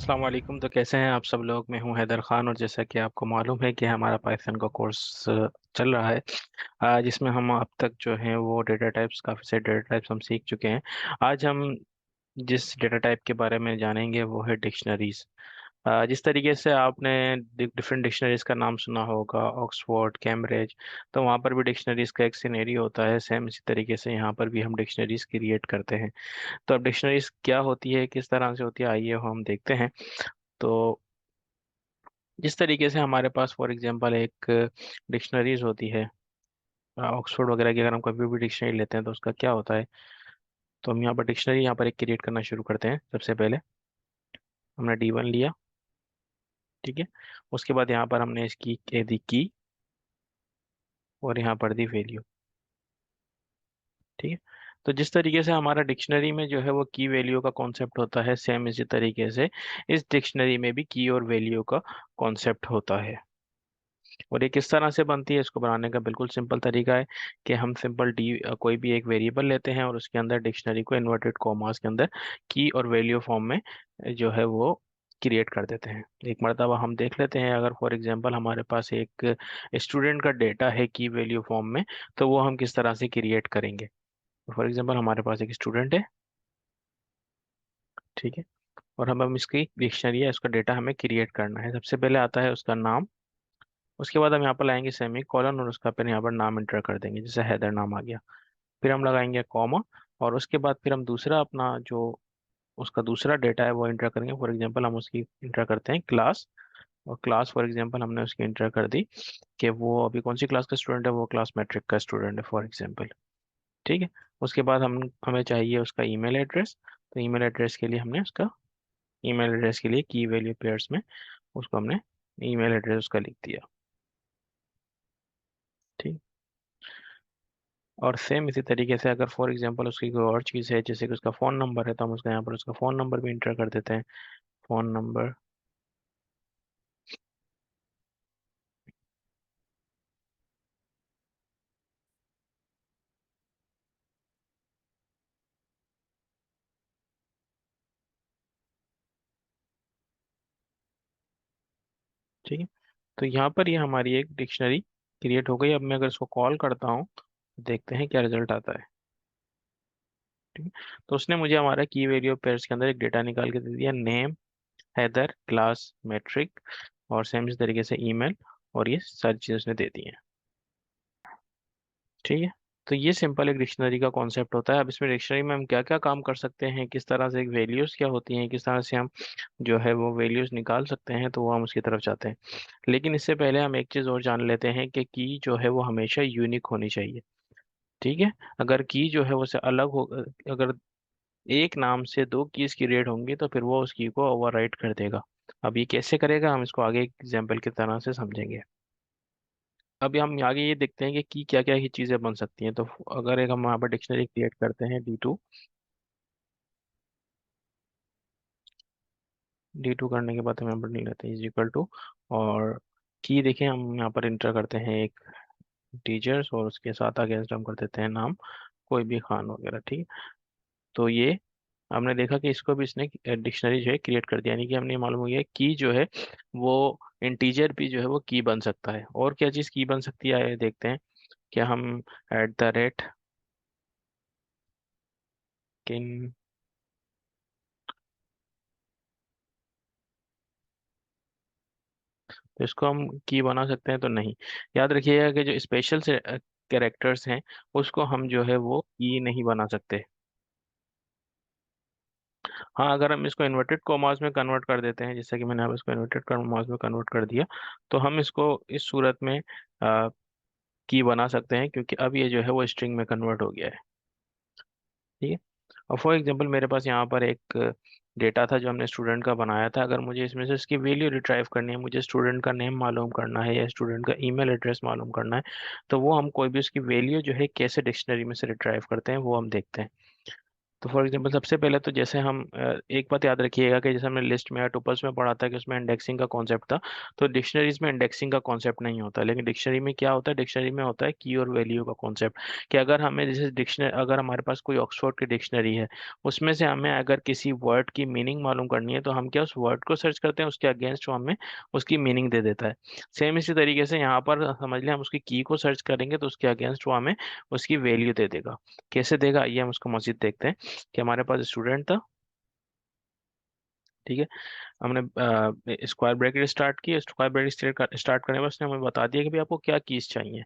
अस्सलाम वालेकुम। तो कैसे हैं आप सब लोग। मैं हूं हैदर खान और जैसा कि आपको मालूम है कि हमारा पाइथन का कोर्स चल रहा है, जिसमें हम अब तक जो है वो डेटा टाइप्स, काफ़ी सारे डेटा टाइप्स हम सीख चुके हैं। आज हम जिस डेटा टाइप के बारे में जानेंगे वो है डिक्शनरीज। जिस तरीके से आपने डिफरेंट डिक्शनरीज का नाम सुना होगा, ऑक्सफोर्ड, कैम्ब्रिज, तो वहाँ पर भी डिक्शनरीज का एक सिनेरियो होता है। सेम इसी तरीके से यहाँ पर भी हम डिक्शनरीज क्रिएट करते हैं। तो अब डिक्शनरीज क्या होती है, किस तरह से होती है, आइए हम देखते हैं। तो जिस तरीके से हमारे पास फॉर एग्जांपल एक डिक्शनरीज होती है, ऑक्सफोर्ड वगैरह की, अगर हम कभी भी डिक्शनरी लेते हैं तो उसका क्या होता है। तो हम यहाँ पर डिक्शनरी यहाँ पर एक क्रिएट करना शुरू करते हैं। सबसे पहले हमने D1 लिया, ठीक है। उसके बाद यहाँ पर हमने इसकी दी की और यहाँ पर दी वैल्यू, ठीक है। तो जिस तरीके से हमारा डिक्शनरी में जो है वो की वैल्यू का कॉन्सेप्ट होता है, सेम इसी तरीके से इस डिक्शनरी में भी की और वैल्यू का कॉन्सेप्ट होता है। और ये किस तरह से बनती है, इसको बनाने का बिल्कुल सिंपल तरीका है कि हम सिंपल कोई भी एक वेरिएबल लेते हैं और उसके अंदर डिक्शनरी को इन्वर्टेड कॉमास के अंदर की और वैल्यू फॉर्म में जो है वो क्रिएट कर देते हैं। एक मरतबा हम देख लेते हैं, अगर फॉर एग्जांपल हमारे पास एक स्टूडेंट का डेटा है की वैल्यू फॉर्म में, तो वो हम किस तरह से क्रिएट करेंगे। फॉर एग्जांपल हमारे पास एक स्टूडेंट है, ठीक है, और हम इसकी डिक्शनरी है, उसका डेटा हमें क्रिएट करना है। सबसे पहले आता है उसका नाम, उसके बाद हम यहाँ पर लाएंगे सेमी कॉलन और उसका फिर यहाँ पर नाम इंटर कर देंगे, जैसे हैदर नाम आ गया। फिर हम लगाएंगे कॉमा और उसके बाद फिर हम दूसरा अपना जो उसका दूसरा डेटा है वो इंटर करेंगे। फॉर एग्जांपल हम उसकी इंटर करते हैं क्लास, और क्लास फॉर एग्जांपल हमने उसकी इंटर कर दी कि वो अभी कौन सी क्लास का स्टूडेंट है, वो क्लास मैट्रिक का स्टूडेंट है फॉर एग्जांपल, ठीक है। उसके बाद हमें चाहिए उसका ईमेल एड्रेस। तो ईमेल एड्रेस के लिए हमने उसका ईमेल एड्रेस के लिए की वैल्यू पेयर्स में उसको हमने ईमेल एड्रेस उसका लिख दिया, ठीक। और सेम इसी तरीके से अगर फॉर एग्जांपल उसकी कोई और चीज़ है, जैसे कि उसका फ़ोन नंबर है, तो हम उसका यहाँ पर उसका फ़ोन नंबर भी इंटर कर देते हैं। फ़ोन नंबर, ठीक है। तो यहाँ पर ये हमारी एक डिक्शनरी क्रिएट हो गई। अब मैं अगर इसको कॉल करता हूँ तो देखते हैं क्या रिजल्ट आता है, ठीक है। तो उसने मुझे हमारा की वैल्यू पेयर्स के अंदर एक डेटा निकाल के दे दिया, नेम, हैदर, क्लास, मैट्रिक, और सेम इस तरीके से ईमेल, और ये सारी चीज़ें उसने दे दी हैं, ठीक है। तो ये सिंपल एक डिक्शनरी का कॉन्सेप्ट होता है। अब इसमें डिक्शनरी में हम क्या क्या काम कर सकते हैं, किस तरह से एक वैल्यूज़ क्या होती हैं, किस तरह से हम जो है वो वैल्यूज़ निकाल सकते हैं, तो वो हम उसकी तरफ जाते हैं। लेकिन इससे पहले हम एक चीज़ और जान लेते हैं कि की जो है वो हमेशा यूनिक होनी चाहिए, ठीक है। अगर की जो है वो से अलग हो, अगर एक नाम से दो कीज क्रिएट होंगी तो फिर वो उस की को ओवरराइट कर देगा। अब ये कैसे करेगा, हम इसको आगे एक एग्जाम्पल की तरह से समझेंगे। अभी हम आगे ये देखते हैं कि क्या क्या ही चीज़ें बन सकती हैं। तो अगर एक हम यहाँ पर डिक्शनरी क्रिएट करते हैं D2, D2 करने के बाद हम यहाँ पर नहीं लेते इज इक्वल टू, और की देखिए हम यहाँ पर इंटर करते हैं एक टीचर्स, और उसके साथ अगेंस्ट हम कर देते हैं नाम, कोई भी खान वगैरह, ठीक है। तो ये हमने देखा कि इसको भी इसने डिक्शनरी जो है क्रिएट कर दिया, यानी कि हमने मालूम हो गया की जो है वो इंटीजर भी जो है वो की बन सकता है। और क्या चीज़ की बन सकती है, आइए देखते हैं। क्या हम एट द रेट किन, तो इसको हम की बना सकते हैं तो नहीं। याद रखिएगा कि जो स्पेशल से कैरेक्टर्स हैं उसको हम जो है वो की नहीं बना सकते। हाँ, अगर हम इसको इन्वर्टेड कॉमास में कन्वर्ट कर देते हैं, जैसे कि मैंने अब इसको इन्वर्टेड कॉमास में कन्वर्ट कर दिया, तो हम इसको इस सूरत में की बना सकते हैं, क्योंकि अब ये जो है वो स्ट्रिंग में कन्वर्ट हो गया है, ठीक है। और फॉर एग्जांपल मेरे पास यहाँ पर एक डेटा था जो हमने स्टूडेंट का बनाया था। अगर मुझे इसमें से इसकी वैल्यू रिट्राइव करनी है, मुझे स्टूडेंट का नेम मालूम करना है या स्टूडेंट का ईमेल एड्रेस मालूम करना है, तो वो हम कोई भी उसकी वैल्यू जो है कैसे डिक्शनरी में से रिट्राइव करते हैं वो हम देखते हैं। तो फॉर एग्जांपल सबसे पहले तो जैसे हम एक बात याद रखिएगा कि जैसे हमने लिस्ट में या टुपल्स में पढ़ा था कि उसमें इंडेक्सिंग का कॉन्सेप्ट था। तो डिक्शनरीज में इंडेक्सिंग का कॉन्सेप्ट नहीं होता, लेकिन डिक्शनरी में क्या होता है, डिक्शनरी में होता है की और वैल्यू का कॉन्सेप्ट। कि अगर हमें जैसे डिक्शनरी, अगर हमारे पास कोई ऑक्सफोर्ड की डिक्शनरी है, उसमें से हमें अगर किसी वर्ड की मीनिंग मालूम करनी है तो हम क्या उस वर्ड को सर्च करते हैं, उसके अगेंस्ट वो हमें उसकी मीनिंग दे देता है। सेम इसी तरीके से यहाँ पर समझ लें, हम उसकी की को सर्च करेंगे तो उसके अगेंस्ट वो हमें उसकी वैल्यू दे देगा। कैसे देगा, ये हम उसको मजीद देखते हैं। कि हमारे पास स्टूडेंट था, ठीक है। हमने स्क्वायर ब्रैकेट स्टार्ट की, स्क्वायर ब्रैकेट स्टार्ट करने के बाद उसने हमें बता दिया कि भाई आपको क्या कीज चाहिए।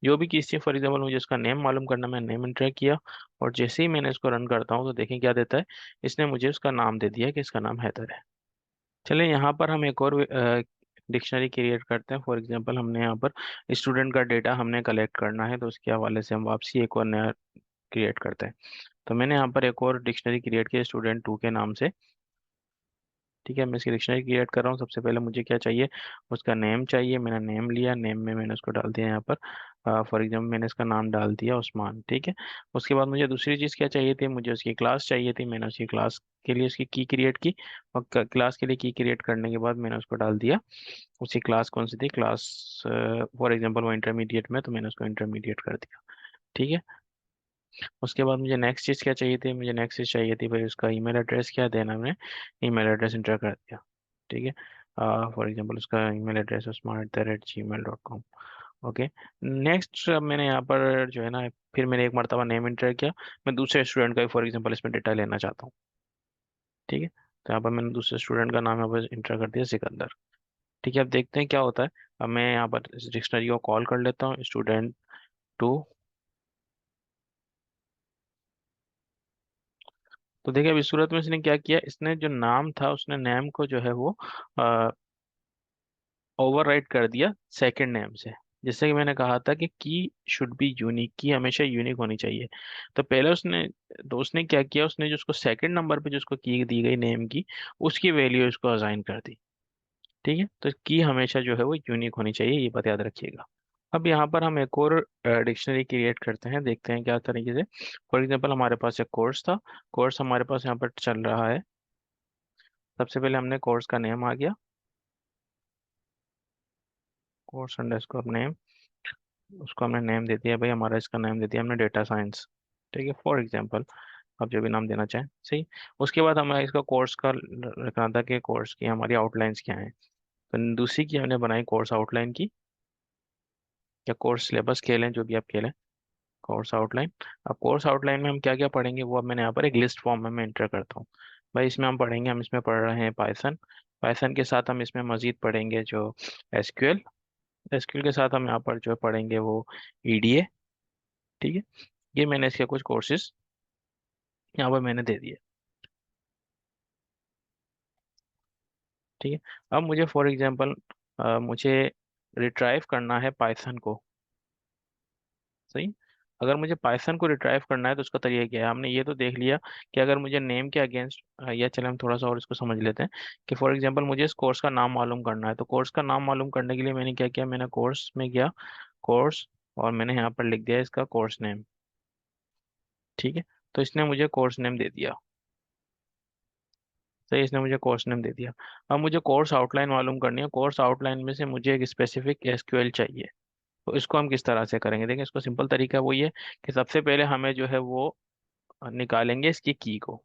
जो भी कीज चाहिए, फॉर एग्जाम्पल मुझे इसका नेम मालूम करना, मैं नेम एंटर किया। और जैसे ही मैंने इसको रन करता हूँ तो देखें क्या देता है, इसने मुझे उसका नाम दे दिया कि इसका नाम हैदर है। चलिए यहाँ पर हम एक और डिक्शनरी क्रिएट करते हैं। फॉर एग्जांपल हमने यहाँ पर स्टूडेंट का डेटा हमने कलेक्ट करना है, तो उसके हवाले से हम वापसी एक और नया क्रिएट करते हैं। तो मैंने यहाँ पर एक और डिक्शनरी क्रिएट किया स्टूडेंट 2 के नाम से। ठीक है, मैं इसकी डिक्शनरी क्रिएट कर रहा हूँ। सबसे पहले मुझे क्या चाहिए, उसका नेम चाहिए। मैंने नेम लिया, नेम में मैंने उसको डाल दिया यहाँ पर, फॉर एग्जाम्पल मैंने इसका नाम डाल दिया उस्मान। ठीक है। उसके बाद मुझे दूसरी चीज़ क्या चाहिए थी, मुझे उसकी क्लास चाहिए थी। मैंने उसकी क्लास के लिए उसकी की क्रिएट की, और क्लास के लिए की क्रिएट करने के बाद मैंने उसको डाल दिया। उसकी क्लास कौन सी थी, क्लास फॉर एग्जाम्पल वो इंटरमीडिएट में, तो मैंने उसको इंटरमीडिएट कर दिया। ठीक है। उसके बाद मुझे नेक्स्ट चीज़ क्या चाहिए थी, मुझे नेक्स्ट चीज़ चाहिए थी भाई उसका ईमेल एड्रेस क्या देना, मैंने ईमेल एड्रेस इंटर कर दिया। ठीक है। फॉर एग्जांपल उसका email address smart@gmail.com। Okay. Next मैंने यहाँ पर जो है ना, फिर मैंने एक मरतबा नेम इंटर किया। मैं दूसरे स्टूडेंट का फॉर एग्जांपल इसमें डेटा लेना चाहता हूँ। ठीक है। तो यहाँ पर मैंने दूसरे स्टूडेंट का नाम यहाँ पर इंटर कर दिया, सिकंदर। ठीक है। अब देखते हैं क्या होता है। अब मैं यहाँ पर इस डिक्शनरी को कॉल कर लेता हूँ, स्टूडेंट 2। तो देखिए अब इस सूरत में इसने क्या किया, इसने जो नाम था उसने नेम को जो है वो ओवरराइट कर दिया सेकंड नेम से। जैसे कि मैंने कहा था कि की शुड बी यूनिक, की हमेशा यूनिक होनी चाहिए। तो पहले उसने, तो उसने क्या किया, उसने जो उसको सेकंड नंबर पे जो उसको की दी गई नेम की, उसकी वैल्यू उसको असाइन कर दी। ठीक है। तो की हमेशा जो है वो यूनिक होनी चाहिए, ये बात याद रखिएगा। अब यहाँ पर हम एक और डिक्शनरी क्रिएट करते हैं, देखते हैं क्या तरीके से। फॉर एग्जांपल हमारे पास एक कोर्स था, कोर्स हमारे पास यहाँ पर चल रहा है। सबसे पहले हमने कोर्स का नेम आ गया, कोर्स अंडरस्कोर नेम। उसको हमने नेम दे दिया भाई, हमारा इसका नाम दे दिया हमने डेटा साइंस। ठीक है, फॉर एग्जांपल आप जो भी नाम देना चाहें, सही। उसके बाद हमें इसका कोर्स का रखना था कि कोर्स की हमारी आउटलाइंस क्या हैं। तो दूसरी की हमने बनाई कोर्स आउटलाइन की, या कोर्स सिलेबस खेलें, जो भी आप खेलें, कोर्स आउटलाइन। अब कोर्स आउटलाइन में हम क्या क्या पढ़ेंगे वो अब मैंने यहाँ पर एक लिस्ट फॉर्म में मैं इंटर करता हूँ। भाई इसमें हम पढ़ेंगे, हम इसमें पढ़ रहे हैं पाइथन। पाइथन के साथ हम इसमें मजीद पढ़ेंगे जो एसक्यूएल। एसक्यूएल के साथ हम यहाँ पर जो पढ़ेंगे वो ईडीए। ठीक है। ये मैंने इसके कुछ कोर्सेज यहाँ पर मैंने दे दिए। ठीक है। अब मुझे फॉर एग्जांपल मुझे रिट्राइव करना है पाइथन को, सही। अगर मुझे पाइथन को रिट्राइव करना है तो उसका तरीका क्या है, हमने ये तो देख लिया कि अगर मुझे नेम के अगेंस्ट, या चले हम थोड़ा सा और इसको समझ लेते हैं। कि फॉर एग्जांपल मुझे इस कोर्स का नाम मालूम करना है, तो कोर्स का नाम मालूम करने के लिए मैंने क्या किया, मैंने कोर्स में गया, कोर्स, और मैंने यहाँ पर लिख दिया इसका कोर्स नेम। ठीक है। तो इसने मुझे कोर्स नेम दे दिया, सही, इसने मुझे कोर्स नेम दे दिया। अब मुझे कोर्स आउटलाइन मालूम करनी है, कोर्स आउटलाइन में से मुझे एक स्पेसिफिक एसक्यूएल चाहिए। तो इसको हम किस तरह से करेंगे, देखिए इसको सिंपल तरीका वो ये कि सबसे पहले हमें जो है वो निकालेंगे इसकी की को।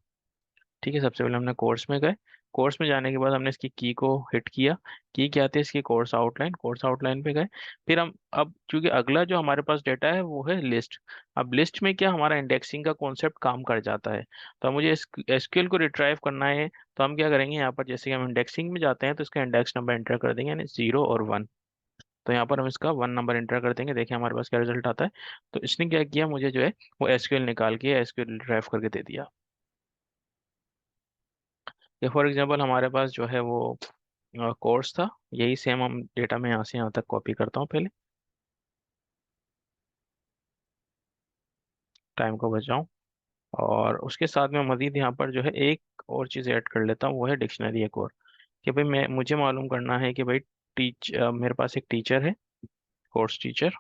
ठीक है। सबसे पहले हमने कोर्स में गए, कोर्स में जाने के बाद हमने इसकी की को हिट किया। की क्या आती है इसकी, कोर्स आउटलाइन, कोर्स आउटलाइन पे गए। फिर हम, अब चूंकि अगला जो हमारे पास डेटा है वो है लिस्ट। अब लिस्ट में क्या हमारा इंडेक्सिंग का कॉन्सेप्ट काम कर जाता है। तो मुझे एसक्यूएल को रिट्राइव करना है, तो हम क्या करेंगे, यहाँ पर जैसे कि हम इंडेक्सिंग में जाते हैं तो इसका इंडेक्स नंबर एंटर कर देंगे, यानी 0 और 1। तो यहाँ पर हम इसका 1 नंबर एंटर कर देंगे, देखिए हमारे पास क्या रिजल्ट आता है। तो इसने क्या किया, मुझे जो है वो एसक्यूएल निकाल के एसक्यूएल ड्राइव करके दे दिया। ये फॉर एग्जांपल हमारे पास जो है वो कोर्स था, यही सेम हम डेटा में यहाँ से यहाँ तक कॉपी करता हूँ पहले, टाइम को बचाऊं। और उसके साथ में मजीद यहाँ पर जो है एक और चीज़ ऐड कर लेता हूँ, वो है डिक्शनरी एक और। कि भाई मैं, मुझे मालूम करना है कि भाई मेरे पास एक टीचर है, कोर्स टीचर।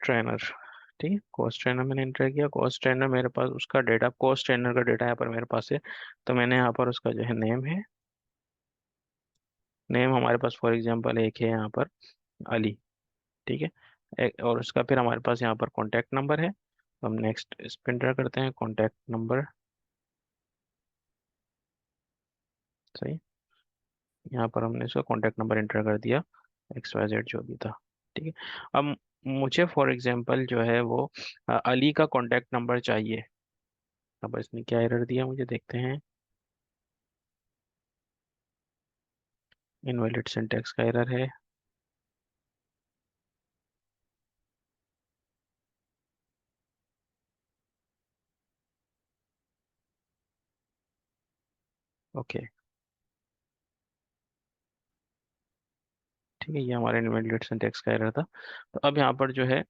ट्रेनर। ठीक है, कोर्स ट्रेनर मैंने इंटर किया। कोर्स ट्रेनर मेरे पास उसका डेटा, कोर्स ट्रेनर का डेटा यहाँ पर मेरे पास है। तो मैंने यहाँ पर उसका जो है नेम है, नेम हमारे पास फॉर एग्जांपल एक है यहाँ पर अली। ठीक है, और उसका फिर हमारे पास यहाँ पर कॉन्टैक्ट नंबर है। तो हम नेक्स्ट इस पे इंटर करते हैं कॉन्टैक्ट नंबर। सही, यहाँ पर हमने इसका कॉन्टैक्ट नंबर इंटर कर दिया, XYZ जो भी था। ठीक है, अब मुझे फॉर एग्जांपल जो है वो अली का कॉन्टैक्ट नंबर चाहिए। अब इसने क्या एरर दिया मुझे, देखते हैं। इनवैलिड सिंटैक्स का एरर है। ओके, ठीक है, ये हमारे इनवैलिड सिंटैक्स का एरर था। तो अब यहाँ पर जो है,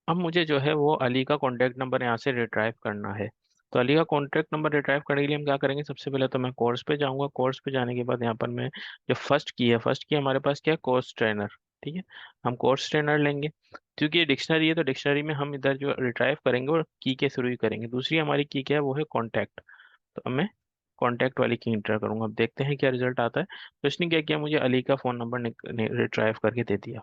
अब मुझे जो है वो अली का कॉन्टैक्ट नंबर यहाँ से रिट्राइव करना है। तो अली का कॉन्टैक्ट नंबर रिट्राइव करने के लिए हम क्या करेंगे, सबसे पहले तो मैं कोर्स पे जाऊंगा। कोर्स पे जाने के बाद यहाँ पर मैं जो फर्स्ट की है, फर्स्ट की हमारे पास क्या है, कोर्स ट्रेनर। ठीक है, हम कोर्स ट्रेनर लेंगे। क्योंकि ये डिक्शनरी है तो डिक्शनरी में हम इधर जो रिट्राइव करेंगे वो की के थ्रू ही करेंगे। दूसरी हमारी की क्या है, वो है कॉन्टैक्ट। तो अब मैं कॉन्टैक्ट वाली की इंटर करूंगा। अब देखते हैं क्या रिजल्ट आता है। तो इसने क्या किया, मुझे अली का फोन नंबर रिट्राइव करके दे दिया।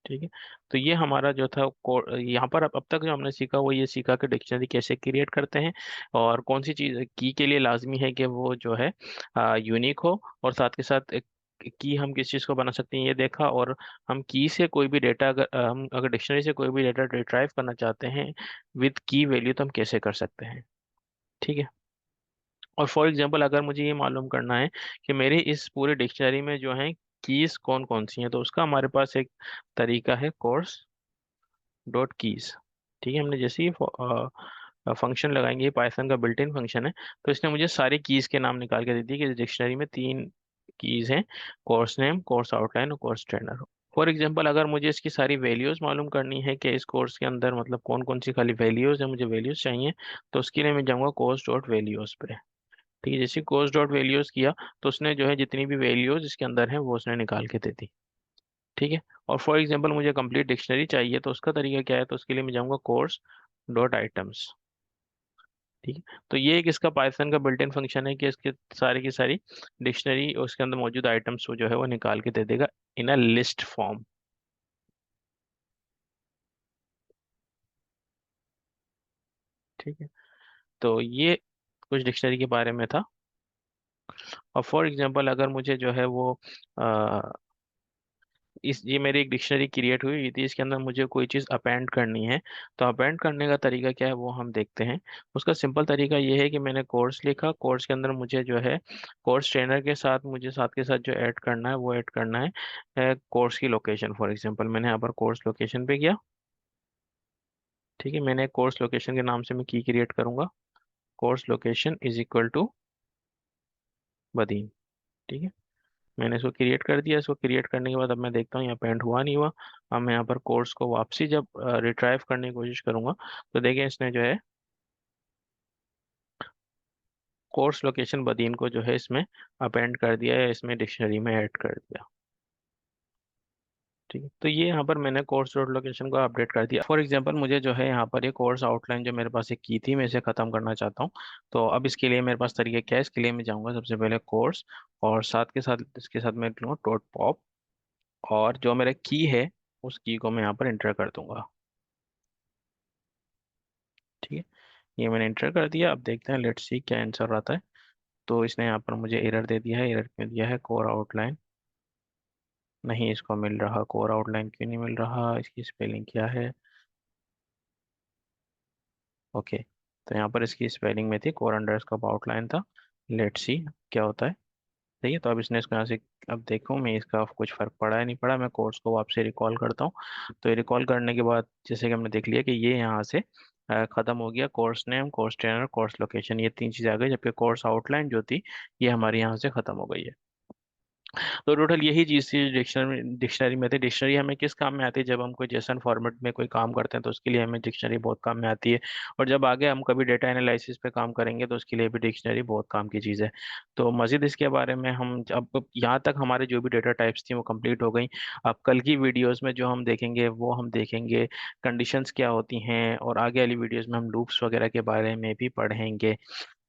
ठीक है, तो ये हमारा जो था यहाँ पर अब तक जो हमने सीखा वो ये सीखा कि डिक्शनरी कैसे क्रिएट करते हैं, और कौन सी चीज़ की के लिए लाजमी है कि वो जो है यूनिक हो, और साथ के साथ एक की हम किस चीज़ को बना सकते हैं ये देखा। और हम की से कोई भी डेटा, अगर हम अगर डिक्शनरी से कोई भी डेटा रिट्राइव करना चाहते हैं विद की वैल्यू, तो हम कैसे कर सकते हैं। ठीक है, और फॉर एग्जांपल अगर मुझे ये मालूम करना है कि मेरे इस पूरे डिक्शनरी में जो है कीज कौन कौन सी हैं, तो उसका हमारे पास एक तरीका है, कोर्स डॉट कीज। ठीक है, हमने जैसे ही फंक्शन लगाएंगे, पाइथन का बिल्ट इन फंक्शन है, तो इसने मुझे सारी कीज के नाम निकाल के दे दिए कि इस डिक्शनरी में तीन कीज हैं, कोर्स नेम, कोर्स आउटलाइन और कोर्स ट्रेनर। फॉर एग्जांपल अगर मुझे इसकी सारी वैल्यूज मालूम करनी है कि इस कोर्स के अंदर मतलब कौन कौन सी खाली वैल्यूज है, मुझे वैल्यूज चाहिए, तो उसके लिए मैं जाऊंगा कोर्स डॉट वैल्यूज पे। ठीक है, जैसे कोर्स डॉट वैल्यूज किया तो उसने जो है जितनी भी वैल्यूज इसके अंदर है वो उसने निकाल के दे दी। ठीक है, और फॉर एग्जांपल मुझे कंप्लीट डिक्शनरी चाहिए, तो उसका तरीका क्या है, तो उसके लिए मैं जाऊंगा कोर्स डॉट आइटम्स। ठीक है, तो ये एक इसका पाइथन का बिल्ट इन फंक्शन है कि इसके सारी की सारी डिक्शनरी उसके अंदर मौजूद आइटम्स को जो है वो निकाल के दे देगा इन अ लिस्ट फॉर्म। ठीक है, तो ये कुछ डिक्शनरी के बारे में था। और फॉर एग्जांपल अगर मुझे जो है वो इस ये मेरी एक डिक्शनरी क्रिएट हुई थी, इसके अंदर मुझे कोई चीज़ अपेंड करनी है। तो अपेंड करने का तरीका क्या है वो हम देखते हैं। उसका सिंपल तरीका ये है कि मैंने कोर्स लिखा, कोर्स के अंदर मुझे जो है कोर्स ट्रेनर के साथ मुझे साथ के साथ जो ऐड करना है वो ऐड करना है कोर्स की लोकेशन। फॉर एग्जांपल मैंने यहाँ पर कोर्स लोकेशन पे किया। ठीक है, मैंने कोर्स लोकेशन के नाम से मैं की क्रिएट करूंगा, course location is equal to Badin. ठीक है, मैंने इसको क्रिएट कर दिया। इसको क्रिएट करने के बाद अब मैं देखता हूँ यहाँ पेंट हुआ नहीं हुआ। अब मैं यहाँ पर कोर्स को वापसी जब रिट्राइव करने की कोशिश करूंगा, तो देखें इसने जो है कोर्स लोकेशन बदीन को जो है इसमें अपेंड कर दिया या इसमें डिक्शनरी में ऐड कर दिया। ठीक है, तो ये यहाँ पर मैंने कोर्स डॉट लोकेशन को अपडेट कर दिया। फॉर एग्जांपल मुझे जो है यहाँ पर ये कोर्स आउटलाइन जो मेरे पास एक की थी, मैं इसे खत्म करना चाहता हूँ। तो अब इसके लिए मेरे पास तरीका क्या है, इसके लिए मैं जाऊँगा सबसे पहले कोर्स, और साथ के साथ इसके साथ मैं लूँगा डॉट पॉप, और जो मेरा की है उस की को मैं यहाँ पर इंटर कर दूंगा। ठीक है, ये मैंने इंटर कर दिया। अब देखते हैं, लेट्स सी क्या आंसर आता है। तो इसने यहाँ पर मुझे एरर दे दिया है, एरर में दिया है कोर आउटलाइन नहीं इसको मिल रहा। कोर आउटलाइन क्यों नहीं मिल रहा, इसकी स्पेलिंग क्या है। ओके, तो यहाँ पर इसकी स्पेलिंग में थी कोर अंडरस्कोर आउटलाइन था। लेट्स सी क्या होता है। ठीक है, तो अब इसने इसको यहाँ से, अब देखो मैं इसका कुछ फर्क पड़ा है नहीं पड़ा, मैं कोर्स को वापस रिकॉल करता हूँ। तो ये रिकॉल करने के बाद जैसे कि हमने देख लिया कि ये यहाँ से खत्म हो गया, course name, course trainer, course location, ये तीन चीज़ आ गई, जबकि कोर्स आउटलाइन जो थी ये हमारी यहाँ से खत्म हो गई है। तो टोटल यही चीज़ थी डिक्शनरी डिक्शनरी में थी। डिक्शनरी हमें किस काम में आती है, जब हम कोई जेसन फॉर्मेट में कोई काम करते हैं तो उसके लिए हमें डिक्शनरी बहुत काम में आती है। और जब आगे हम कभी डेटा एनालिसिस पे काम करेंगे तो उसके लिए भी डिक्शनरी बहुत काम की चीज़ है। तो मज़ीद इसके बारे में हम अब यहाँ तक हमारे जो भी डेटा टाइप्स थी वो कंप्लीट हो गई। अब कल की वीडियोस में जो हम देखेंगे वो हम देखेंगे कंडीशंस क्या होती हैं, और आगे वाली वीडियोस में हम लूप्स वगैरह के बारे में भी पढ़ेंगे।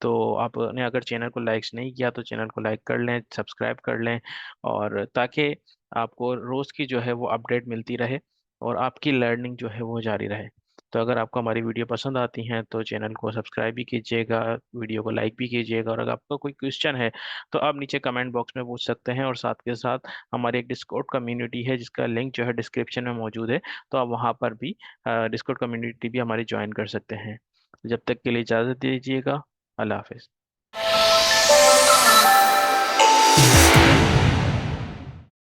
तो आपने अगर चैनल को लाइक्स नहीं किया तो चैनल को लाइक कर लें, सब्सक्राइब कर लें, और ताकि आपको रोज़ की जो है वो अपडेट मिलती रहे और आपकी लर्निंग जो है वो जारी रहे। तो अगर आपको हमारी वीडियो पसंद आती हैं तो चैनल को सब्सक्राइब भी कीजिएगा, वीडियो को लाइक भी कीजिएगा, और अगर आपका कोई क्वेश्चन है तो आप नीचे कमेंट बॉक्स में पूछ सकते हैं। और साथ के साथ हमारी एक डिस्कॉर्ड कम्युनिटी है जिसका लिंक जो है डिस्क्रिप्शन में मौजूद है, तो आप वहाँ पर भी डिस्कॉर्ड कम्युनिटी भी हमारी ज्वाइन कर सकते हैं। जब तक के लिए इजाज़त दीजिएगा। अल्लाह हाफिज़।